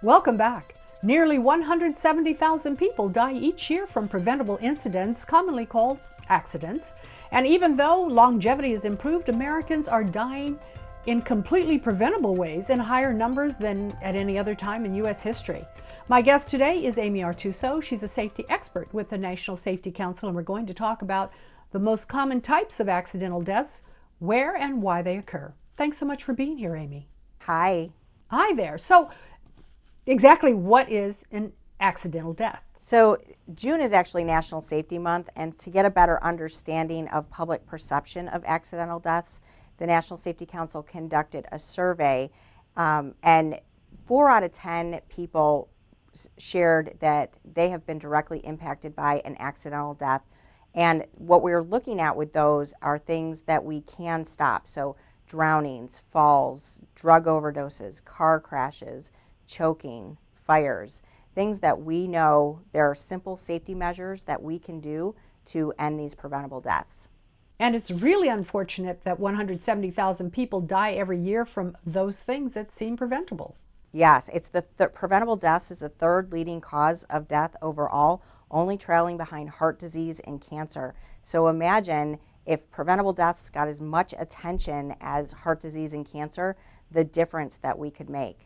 Welcome back. Nearly 170,000 people die each year from preventable incidents, commonly called accidents. And even though longevity has improved, Americans are dying in completely preventable ways in higher numbers than at any other time in U.S. history. My guest today is Amy Artuso. She's a safety expert with the National Safety Council, and we're going to talk about the most common types of accidental deaths, where and why they occur. Thanks so much for being here, Amy. Hi. Hi there. So, exactly what is an accidental death? So June is actually National Safety Month, and to get a better understanding of public perception of accidental deaths, the National Safety Council conducted a survey, and 4 out of 10 people shared that they have been directly impacted by an accidental death. And what we're looking at with those are things that we can stop. So drownings, falls, drug overdoses, car crashes, choking, fires, things that we know there are simple safety measures that we can do to end these preventable deaths. And it's really unfortunate that 170,000 people die every year from those things that seem preventable. Yes, it's the preventable deaths is the third leading cause of death overall, only trailing behind heart disease and cancer. So imagine if preventable deaths got as much attention as heart disease and cancer, the difference that we could make.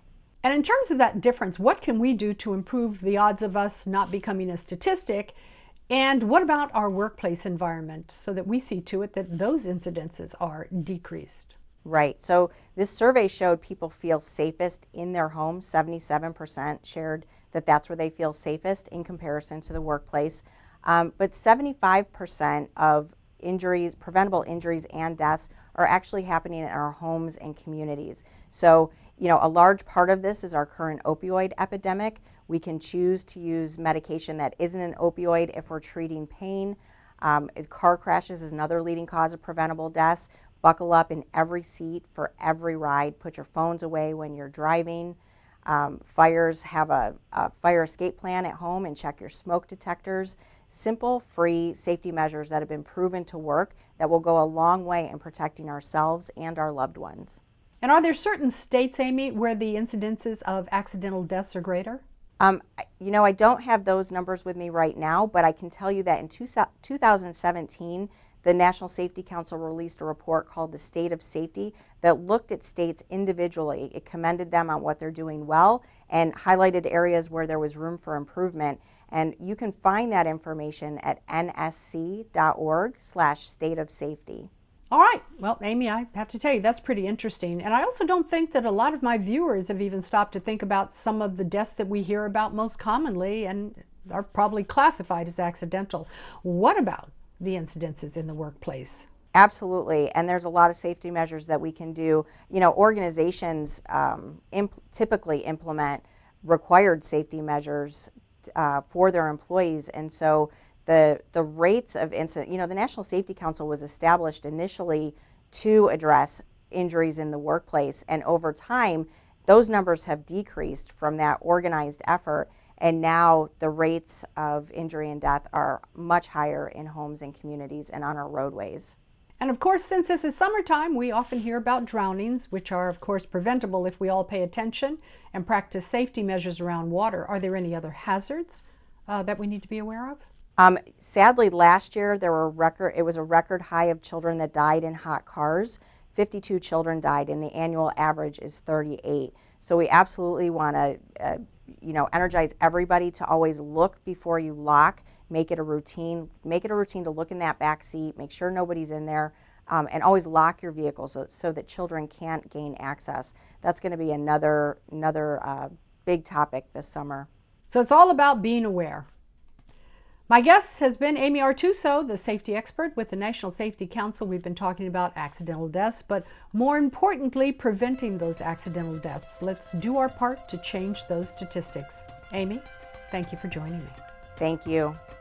And in terms of that difference, what can we do to improve the odds of us not becoming a statistic? And what about our workplace environment so that we see to it that those incidences are decreased? Right. So this survey showed people feel safest in their homes. 77% shared that that's where they feel safest in comparison to the workplace. But 75% of injuries, preventable injuries and deaths are actually happening in our homes and communities. So, a large part of this is our current opioid epidemic. We can choose to use medication that isn't an opioid if we're treating pain. Car crashes is another leading cause of preventable deaths. Buckle up in every seat for every ride. Put your phones away when you're driving. Fires, have a fire escape plan at home and check your smoke detectors. Simple, free safety measures that have been proven to work that will go a long way in protecting ourselves and our loved ones. And are there certain states, Amy, where the incidences of accidental deaths are greater? I don't have those numbers with me right now, but I can tell you that in 2017, the National Safety Council released a report called the State of Safety that looked at states individually. It commended them on what they're doing well and highlighted areas where there was room for improvement. And you can find that information at nsc.org/stateofsafety. All right. Well, Amy, I have to tell you, that's pretty interesting. And I also don't think that a lot of my viewers have even stopped to think about some of the deaths that we hear about most commonly and are probably classified as accidental. What about the incidences in the workplace? Absolutely, and there's a lot of safety measures that we can do. Organizations typically implement required safety measures for their employees, and so the rates of incident, the National Safety Council was established initially to address injuries in the workplace, and over time, those numbers have decreased from that organized effort. And now the rates of injury and death are much higher in homes and communities and on our roadways. And of course, since this is summertime, we often hear about drownings, which are of course preventable if we all pay attention and practice safety measures around water. Are there any other hazards that we need to be aware of? Sadly, last year it was a record high of children that died in hot cars. 52 children died, and the annual average is 38. So we absolutely want to energize everybody to always look before you lock. Make it a routine. Make it a routine to look in that back seat. Make sure nobody's in there, and always lock your vehicle so that children can't gain access. That's going to be another big topic this summer. So it's all about being aware. My guest has been Amy Artuso, the safety expert with the National Safety Council. We've been talking about accidental deaths, but more importantly, preventing those accidental deaths. Let's do our part to change those statistics. Amy, thank you for joining me. Thank you.